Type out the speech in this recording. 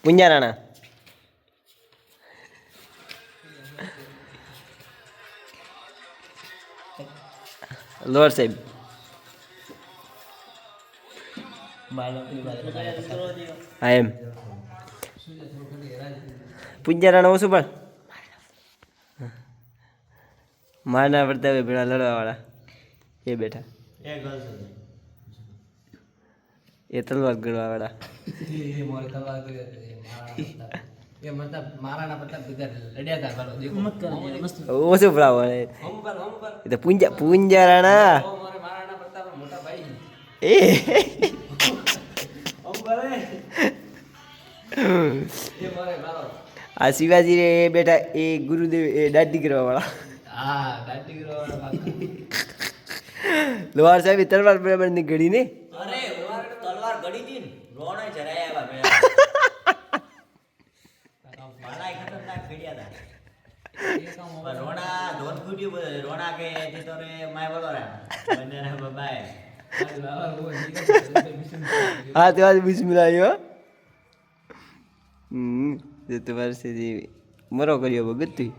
પુંજા Rana Lord સાહેબ હા એમ પુંજા રાણા ઓછું પણ મારના પડતા હોય પેલા લડવાવાળા એ બેઠા એ તલવાર ગળવાવાળા ઓછું પડાવો એ તો પુંજા રાણા એ આ શિવાજી રે એ બેઠા એ ગુરુદેવ એ દાઢી કરવાવાળા લોહાર સાહેબ તલવાર બરાબર ની ઘડી ને અરે તલવાર ગડી દી ને રોણે જરાય આવ્યા મારા ખતરનાક ફેડ્યા હતા રોણા ધોન ફૂટ્યું બધું રોણા કે તે તો રે માય બોલો રે બંને રે બાય હા તે વાત બિસ્મિલ્લાહ આવ્યો તે તમારે મરો કર્યો ભગત તું